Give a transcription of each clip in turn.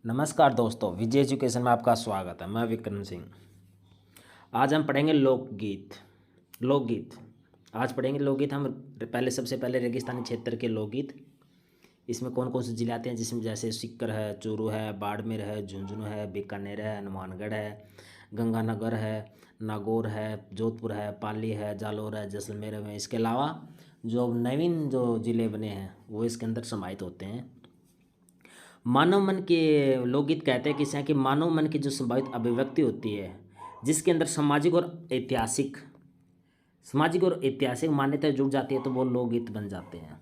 नमस्कार दोस्तों, विजय एजुकेशन में आपका स्वागत है। मैं विक्रम सिंह। आज हम पढ़ेंगे लोकगीत। लोकगीत आज पढ़ेंगे लोकगीत। हम पहले सबसे पहले रेगिस्तानी क्षेत्र के लोकगीत। इसमें कौन कौन से जिले आते हैं, जिसमें जैसे सीकर है, चूरू है, बाड़मेर है, झुंझुनू है, बीकानेर है, हनुमानगढ़ है, गंगानगर है, नागौर है, जोधपुर है, पाली है, जालौर है, जैसलमेर है। इसके अलावा जो नवीन जो जिले बने हैं वो इसके अंदर समाहित होते हैं। मानव मन के लोकगीत कहते हैं कि मानव मन की जो संभावित अभिव्यक्ति होती है, जिसके अंदर सामाजिक और ऐतिहासिक मान्यताएं जुड़ जाती है, तो वो लोकगीत बन जाते हैं।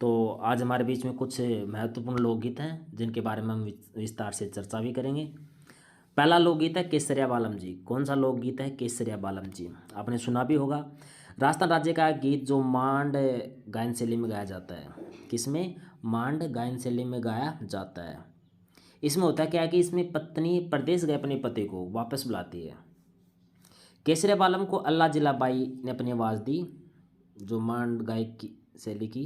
तो आज हमारे बीच में कुछ महत्वपूर्ण लोकगीत हैं जिनके बारे में हम विस्तार से चर्चा भी करेंगे। पहला लोकगीत है केसरिया बालम जी। कौन सा लोकगीत है? केसरिया बालम जी, आपने सुना भी होगा। राजस्थान राज्य का गीत जो मांड गायन शैली में गाया जाता है। किसमें? मांड गायन शैली में गाया जाता है। इसमें होता क्या है कि इसमें पत्नी परदेश गए अपने पति को वापस बुलाती है। केसरिया बालम को अल्लाह जिलाबाई ने अपनी आवाज़ दी, जो मांड गायक की शैली की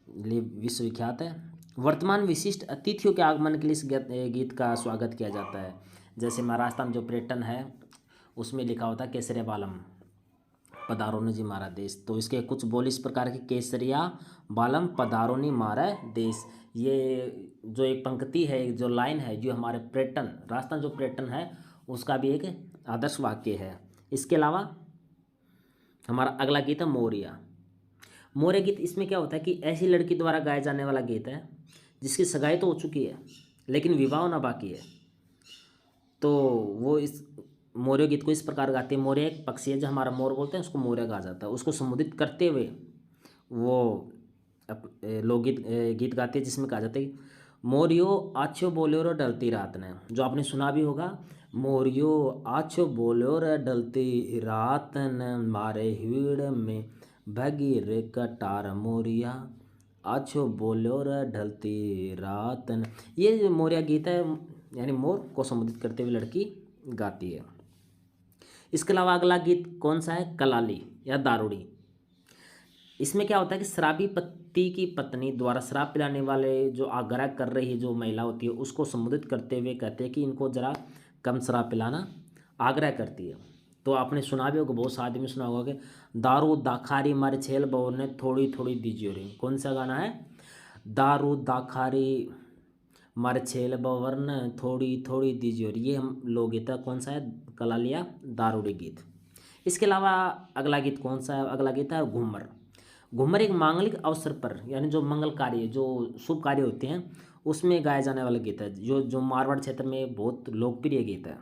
लिए विश्वविख्यात है। वर्तमान विशिष्ट अतिथियों के आगमन के लिए इस गीत का स्वागत किया जाता है। जैसे महाराष्ट्र में जो पर्यटन है उसमें लिखा होता है केसरिया बालम पधारोनी जी मारा देश। तो इसके कुछ बोल इस प्रकार के, केसरिया बालम पधारोनी मारा देश। ये जो एक पंक्ति है, जो लाइन है, जो हमारे पर्यटन, राजस्थान जो पर्यटन है उसका भी एक आदर्श वाक्य है। इसके अलावा हमारा अगला गीत है मोरिया। मोरे गीत, इसमें क्या होता है कि ऐसी लड़की द्वारा गाया जाने वाला गीत है जिसकी सगाई तो हो चुकी है लेकिन विवाह होना बाकी है। तो वो इस मोरे गीत को इस प्रकार गाते हैं। मोरे एक पक्षी है जो हमारा मोर बोलते हैं, उसको मोरे कहा जाता है। उसको संबोधित करते हुए वो लोकगीत गीत गाते हैं, जिसमें कहा जाता है मोरियो आछो बोलो रो डलती रात ने, जो आपने सुना भी होगा। मोरियो आछो बोलो रे डलती रात ने, मारे हिड़ में भगी रे कटार मोरिया, आछो बोलो रे ढलती रात ने। ये जो मोरिया गीत है, यानी मोर को संबोधित करते हुए लड़की गाती है। इसके अलावा अगला गीत कौन सा है? कलाली या दारूड़ी। इसमें क्या होता है कि शराबी पति की पत्नी द्वारा शराब पिलाने वाले जो आग्रह कर रही है जो महिला होती है, उसको संबोधित करते हुए कहते हैं कि इनको ज़रा कम शराब पिलाना, आग्रह करती है। तो आपने सुना भी होगा, बहुत से आदमी सुना होगा कि दारू दाखारी मारे छेल बहू ने थोड़ी थोड़ी दीजिए रे। कौन सा गाना है? दारू दाखारी मारे छेल बवर ने थोड़ी थोड़ी दीजिए रे। ये हम लोकगीत है। कौन सा है? कलालिया दारूड़ी गीत। इसके अलावा अगला गीत कौन सा है? अगला गीत है घूमर। घूमर एक मांगलिक अवसर पर, यानी जो मंगल कार्य, जो शुभ कार्य होते हैं, उसमें गाया जाने वाला गीत है, जो जो मारवाड़ क्षेत्र में बहुत लोकप्रिय गीत है।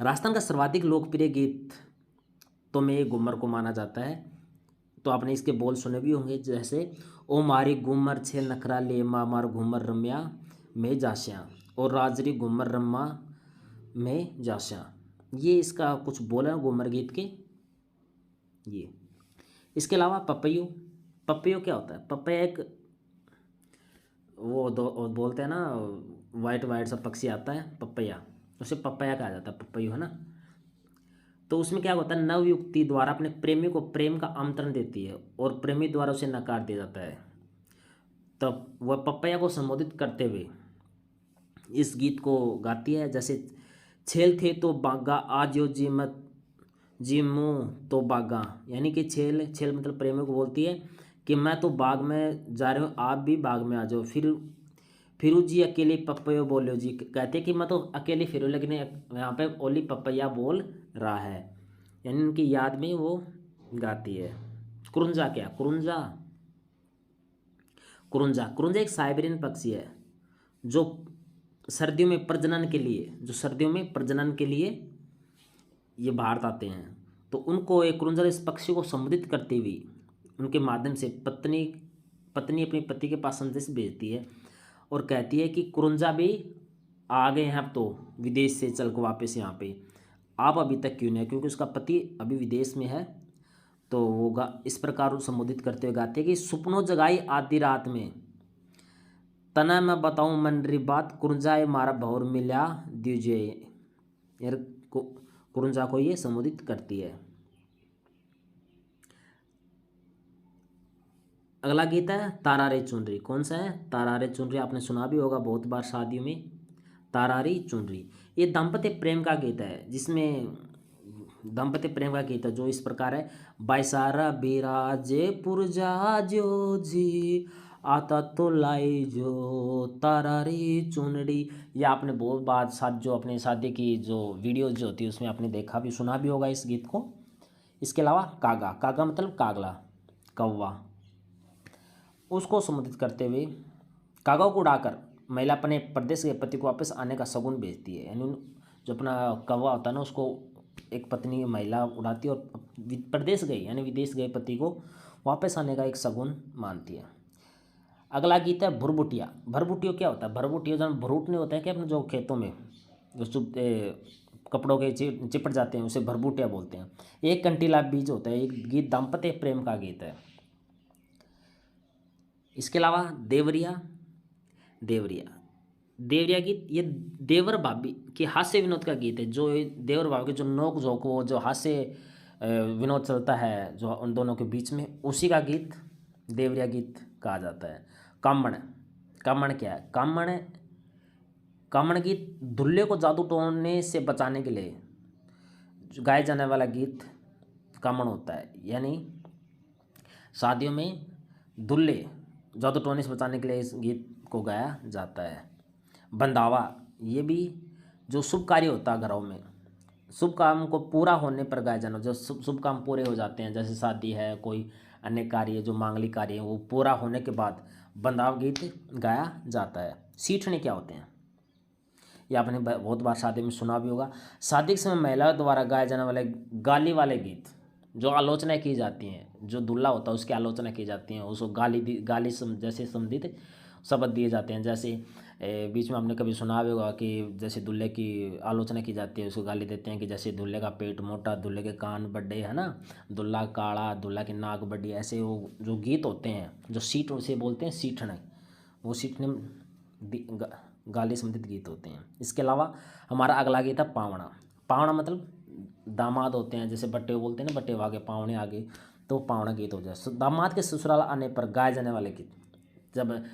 राजस्थान का सर्वाधिक लोकप्रिय गीत तो में ये घूमर को माना जाता है। तो आपने इसके बोल सुने भी होंगे, जैसे ओ मारी घूमर छे नखरा ले माँ मार घूमर रम्या में जाश्या, और राजरी घूमर रम्मा में जाश्या। ये इसका कुछ बोल है घूमर गीत के। ये इसके अलावा पपैयो। पपैयो क्या होता है? पपैया एक वो बोलते हैं ना, वाइट वाइट सा पक्षी आता है पपैया, उसे पपैया कहा जाता है, पपैयो है ना। तो उसमें क्या होता है, नवयुवती द्वारा अपने प्रेमी को प्रेम का आमंत्रण देती है और प्रेमी द्वारा उसे नकार दिया जाता है। तब वह पपैया को संबोधित करते हुए इस गीत को गाती है। जैसे छेल थे तो बागा आजो जी मत जी मुँह तो बागा, यानी कि छेल छेल मतलब प्रेमी को बोलती है कि मैं तो बाग में जा रही हूँ, आप भी बाग में आ जाओ। फिरू जी अकेली पपैया बोलो जी, कहते हैं कि मैं तो अकेली फिरूँ, लेकिन यहाँ पे ओली पपैया बोल रहा है, यानी उनकी याद में वो गाती है। कुरुंजा क्या? कुरुंजा कुरुंजा कुरुंजा एक साइबेरियन पक्षी है जो सर्दियों में प्रजनन के लिए ये भारत आते हैं। तो उनको एक कुरुंजा इस पक्षी को संबोधित करते हुए उनके माध्यम से पत्नी पत्नी अपने पति के पास संदेश भेजती है और कहती है कि कुरुंजा भी आ गए हैं अब तो विदेश से चल के वापस यहाँ पे, आप अभी तक क्यों नहीं? क्योंकि उसका पति अभी विदेश में है। तो वो इस प्रकार संबोधित करते हुए गाते हैं कि सुपनों जगाई आधी रात में, तना मैं बताऊं मनरी बात, कुरुंजाए मारा भौर मिला दीजिए। यार कुरुंजा को ये संबोधित करती है। अगला गीत है तारारे चुनरी। कौन सा है? तारारे चुनरी, आपने सुना भी होगा बहुत बार शादियों में। तारारी चुनरी, ये दाम्पत्य प्रेम का गीत है, जिसमें दाम्पत्य प्रेम का गीत है जो इस प्रकार है। बाईसारा बिराजे पुरजा जो जी, आता तो लाई जो तारारी चुनरी। ये आपने बहुत बार साथ जो अपने शादी की जो वीडियोज जो होती है उसमें आपने देखा भी सुना भी होगा इस गीत को। इसके अलावा कागा, कागा मतलब कागला, कौवा, उसको संबोधित करते हुए कागों को उड़ाकर महिला अपने प्रदेश के पति को वापस आने का शगुन भेजती है। यानी जो अपना कौवा होता है ना, उसको एक पत्नी महिला उड़ाती है और प्रदेश गई यानी विदेश गए पति को वापस आने का एक शगुन मानती है। अगला गीत है भुरभुटिया। भरभुटियो क्या होता है? भरभुटियो जब भरूटने होता है कि अपने जो खेतों में जो कपड़ों के चिपट जाते हैं उसे भरभुटिया बोलते हैं। एक कंटीला बीज होता है, एक गीत दाम्पत्य प्रेम का गीत है। इसके अलावा देवरिया, देवरिया, देवरिया गीत ये देवर भाभी के हास्य विनोद का गीत है। जो देवर भाभी के जो नोक झोंक वो जो हास्य विनोद चलता है जो उन दोनों के बीच में, उसी का गीत देवरिया गीत कहा जाता है। कामण, कामण क्या है? कामण, कामण गीत दुल्हे को जादू टोने से बचाने के लिए गाया जाने वाला गीत कामण होता है। यानी शादियों में दुल्हे जादू टोने से बचाने के लिए इस गीत को गाया जाता है। बंदावा, ये भी जो शुभ कार्य होता है घरों में, शुभ काम को पूरा होने पर गाया जाना, जो शुभ काम पूरे हो जाते हैं, जैसे शादी है, कोई अन्य कार्य जो मांगलिक कार्य है, वो पूरा होने के बाद बंदाव गीत गाया जाता है। सीठने क्या होते हैं? ये आपने बहुत बार शादी में सुना भी होगा। शादी के समय महिलाओं द्वारा गाए जाने वाले गाली वाले गीत, जो आलोचना की जाती हैं, जो दूल्हा होता है उसकी आलोचना की जाती है, उसको गाली जैसे संबंधित शब्द दिए जाते हैं। जैसे बीच में आपने कभी सुना भी होगा कि जैसे दूल्हे की आलोचना की जाती है, उसको गाली देते हैं कि जैसे दूल्हे का पेट मोटा, दूल्हे के कान बड़े, है ना, दूल्हा काला, दूल्हा की नाक बड़ी, ऐसे वो जो गीत होते हैं जो सीट उसे बोलते हैं सीठने, वो सीठने गाली संबंधित गीत होते हैं। इसके अलावा हमारा अगला गीत है पावड़ा। पावड़ा मतलब दामाद होते हैं, जैसे बट्टे बोलते हैं ना, बट्टे आगे पावने आगे, तो पावड़ा गीत हो जाए। दामाद के ससुराल आने पर गाए जाने वाले गीत, जब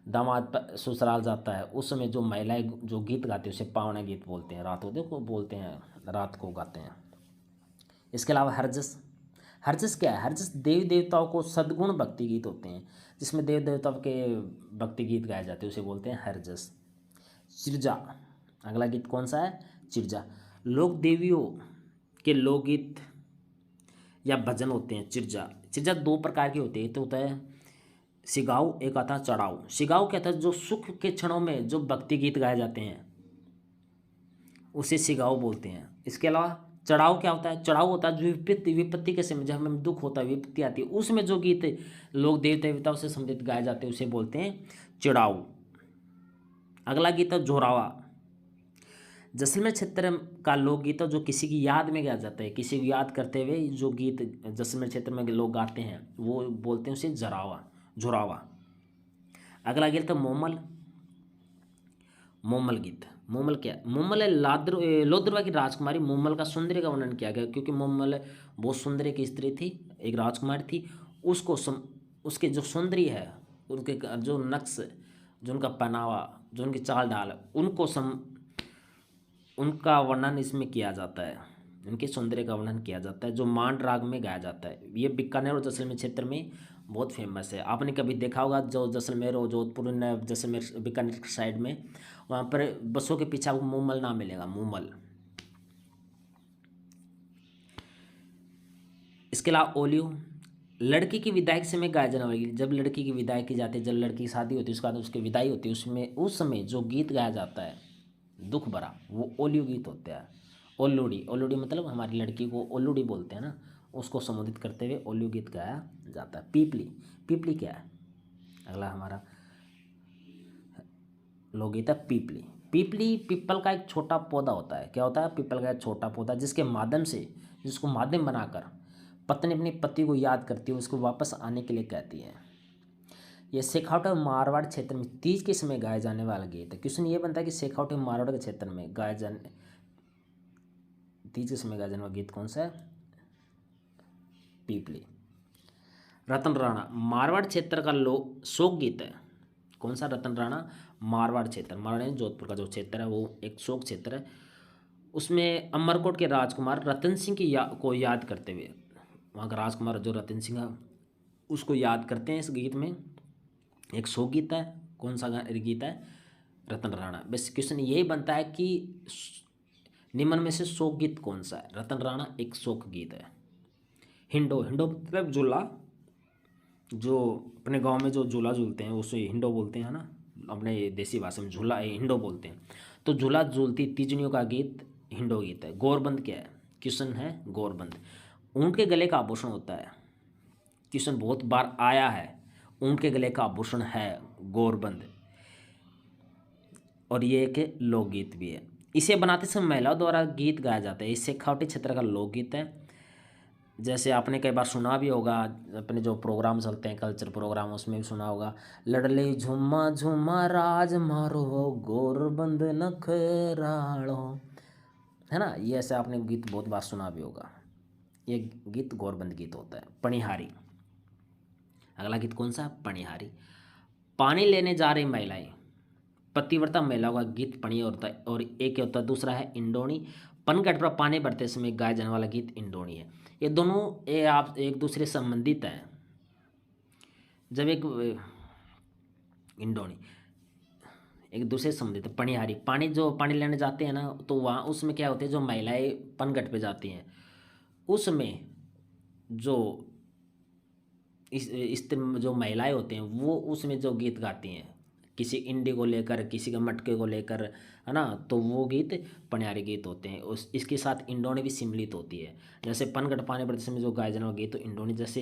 दामाद ससुराल जाता है उस समय जो महिलाएं जो गीत गाती है उसे पावना गीत बोलते हैं, रात होते को बोलते हैं, रात को गाते हैं। इसके अलावा हरजस, हरजस क्या है? हरजस देवी देवताओं को सद्गुण भक्ति गीत होते हैं, जिसमें देव देवताओं के भक्ति गीत गाए जाते हैं, उसे बोलते हैं हरजस। चिरजा, अगला गीत कौन सा है? चिरजा, लोक देवियों के लोकगीत या भजन होते हैं। चिरजा, चिरजा दो प्रकार के होते हैं, तो होता है सिगाऊ, एक आता है चढ़ाऊ। सिगाऊ क्या था? जो सुख के क्षणों में जो भक्ति गीत गाए जाते हैं उसे सिगाऊ बोलते हैं। इसके अलावा चढ़ाऊ क्या होता है? चढ़ाऊ होता है जो विपत्ति के समय जब हमें दुख होता है, विपत्ति आती है, उसमें जो गीत लोग देव देवताओं से संबंधित गाए जाते हैं उसे बोलते हैं चढ़ाऊ। अगला गीत है जोरावा। जैसलमेर क्षेत्र का लोकगीत जो किसी की याद में गाया जाता है, किसी को याद करते हुए जो गीत जैसलमेर क्षेत्र में लोग गाते हैं वो बोलते हैं उसे जरावा, जोरावा। अगला गीत है मोमल। मोमल गीत, मोमल क्या? मोमल है लोद्रवा की राजकुमारी मोमल का सौंदर्य का वर्णन किया गया, क्योंकि मोमल बहुत सुंदर एक स्त्री थी, एक राजकुमारी थी। उसको उसके जो सौंदर्य है, उनके जो नक्श, जो उनका पहनावा, जो उनकी चाल ढाल, उनका वर्णन इसमें किया जाता है, उनके सौंदर्य का वर्णन किया जाता है, जो मांड राग में गाया जाता है। ये बीकानेर और जैसलमेर क्षेत्र में बहुत फेमस है। आपने कभी देखा होगा जो जैसलमेर और जोधपुर जैसलमेर बीकानेर साइड में, वहाँ पर बसों के पीछे आपको मूमल नाम मिलेगा, मूमल। इसके अलावा ओलियो, लड़की की विदाई के समय गाया जाने वाली, जब लड़की की विदाई की जाती है, जब लड़की की शादी होती है उसके बाद उसकी विदाई होती है, उसमें उस समय जो गीत गाया जाता है दुख भरा, वो ओलियो गीत होता है। ओल्लुड़ी, ओल्लुड़ी मतलब हमारी लड़की को ओल्लुड़ी बोलते हैं ना, उसको संबोधित करते हुए ओलियो गीत गाया जाता है। पीपली, पीपली क्या है? अगला हमारा लोकगीत है पीपली। पीपली पीपल का एक छोटा पौधा होता है। क्या होता है? पीपल का एक छोटा पौधा, जिसके माध्यम से, जिसको माध्यम बनाकर पत्नी अपने पति को याद करती है, उसको वापस आने के लिए कहती है। ये शेखावटी और मारवाड़ क्षेत्र में तीज के समय गाए जाने वाला गीत है। क्वेश्चन ये बनता है कि शेखावटी और मारवाड़ के क्षेत्र में गाए जाने तीज के समय गाए जाने वाला गीत कौन सा है? पीपली। रतन राणा मारवाड़ क्षेत्र का शोक गीत है। कौन सा? रतन राणा मारवाड़ क्षेत्र, मारवाड़ यानी जोधपुर का जो क्षेत्र है वो एक शोक क्षेत्र है। उसमें अमरकोट के राजकुमार रतन सिंह की को याद करते हुए, वहाँ का राजकुमार जो रतन सिंह है उसको याद करते हैं इस गीत में। एक शोक गीत है। कौन सा गीत है? रतन राणा। बस क्वेश्चन यही बनता है कि निम्न में से शोक गीत कौन सा है? रतन राणा एक शोक गीत है। हिंडो, हिंडो मतलब झूला, जो अपने गांव में जो झूला झूलते हैं उसे हिंडो बोलते हैं ना, अपने देसी भाषा में झूला हिंडो बोलते हैं। तो झूला झूलती तीजनियों का गीत हिंडो गीत है। गौरबंद क्या है? क्वेश्चन है गौरबंद। ऊंट के गले का आभूषण होता है। क्वेश्चन बहुत बार आया है। ऊंट के गले का आभूषण है गौरबंद, और ये एक लोकगीत भी है। इसे बनाते समय महिलाओं द्वारा गीत गाया जाता है। इससे खावटी क्षेत्र का लोकगीत है। जैसे आपने कई बार सुना भी होगा, अपने जो प्रोग्राम चलते हैं कल्चर प्रोग्राम उसमें भी सुना होगा, लड़ले झुम्मा झुम्मा राज मारो गोरबंद नखरालो, है ना। ये ऐसे आपने गीत बहुत बार सुना भी होगा। ये गीत गोरबंद गीत होता है। पणिहारी, अगला गीत कौन सा? पणिहारी। पानी लेने जा रही महिलाएं, पतिव्रता महिलाओं का गीत पणि होता है। और एक होता है दूसरा है इंडोनी। पनघट पर पानी भरते समय गाया जाने वाला गीत इंडोनी है। ये दोनों आप एक दूसरे संबंधित हैं। जब एक इंडोनी एक दूसरे से संबंधित है। पणिहारी, पानी जो पानी लेने जाते हैं ना, तो वहाँ उसमें क्या होते हैं, जो महिलाएं पनघट पे जाती हैं उसमें जो इस जो महिलाएं होते हैं वो उसमें जो गीत गाती हैं, किसी इंडी को लेकर, किसी के मटके को लेकर, है ना, तो वो गीत पनियारी गीत होते हैं। उस इसके साथ इंडोनी भी सम्मिलित होती है। जैसे पनघट पाने पर समय जो गाए जाने वाला गीत तो इंडोनी। जैसे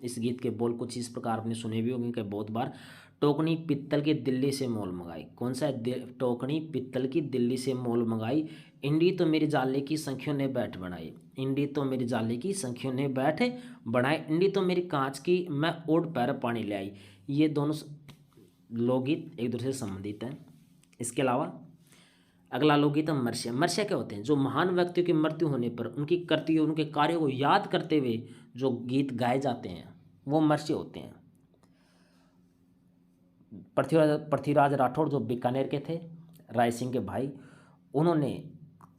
इस गीत के बोल कुछ इस प्रकार आपने सुने भी होंगे कि बहुत बार, टोकनी पित्तल की दिल्ली से मोल मंगाई। कौन सा है? टोकनी पित्तल की दिल्ली से मोल मंगाई, इंडी तो मेरी जाले की संखियों ने बैठ बनाई। इंडी तो मेरी जाले की संखियों ने बैठ बनाई, इंडी तो मेरी कांच की मैं ओढ़ पैर पानी ले आई। ये दोनों लोकगीत एक दूसरे से संबंधित हैं। इसके अलावा अगला लोकगीत है मर्सिया। मर्सिया क्या होते हैं? जो महान व्यक्तियों की मृत्यु होने पर उनकी कृतियों, उनके कार्यों को याद करते हुए जो गीत गाए जाते हैं वो मर्सिया होते हैं। पृथ्वीराज राठौड़ जो बीकानेर के थे, राय सिंह के भाई, उन्होंने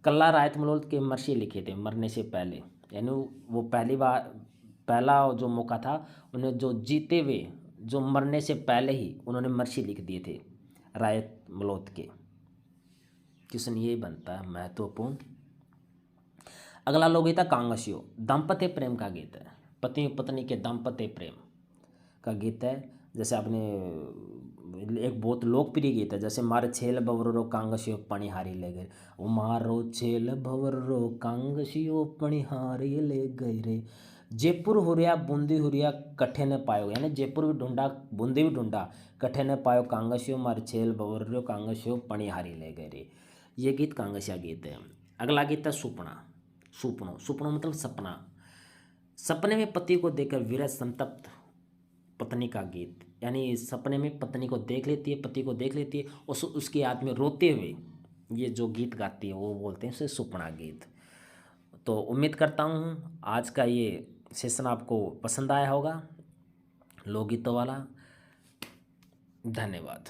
कल्ला रायत मलोल के मर्सिया लिखे थे मरने से पहले। यानी वो पहला जो मौका था उन्हें, जो जीते हुए, जो मरने से पहले ही उन्होंने मर्सी लिख दिए थे रायत मलोत के। क्वेश्चन ये बनता है महत्वपूर्ण। अगला लोकगीत है कांगसियो। दाम्पत्य प्रेम का गीत है। पति पत्नी के दाम्पत्य प्रेम का गीत है। जैसे आपने एक बहुत लोकप्रिय गीत है, जैसे मारे छेल बवरो कांगसियो पणिहारी ले गए, वो मारो छेल बवरो कांगसियो पणिहारी ले गए रे, जयपुर हुरिया बूंदी हुरिया कट्ठे ने पायो। यानी जयपुर भी ढूंढा बूंदी भी ढूंढा, कट्ठे ने पायो कांगसियो मारे छेल बवरो कांगसियो पणिहारी ले गए रे। ये गीत कांगसिया गीत है। अगला गीत है सुपना। सुपनो, सुपनो मतलब सपना। सपने में पति को देखकर विरह संतप्त पत्नी का गीत। यानी सपने में पत्नी को देख लेती है, पति को देख लेती है, उसकी याद में रोते हुए ये जो गीत गाती है वो बोलते हैं उसे सुपना गीत। तो उम्मीद करता हूँ आज का ये सेशन आपको पसंद आया होगा लोकगीतों वाला। धन्यवाद।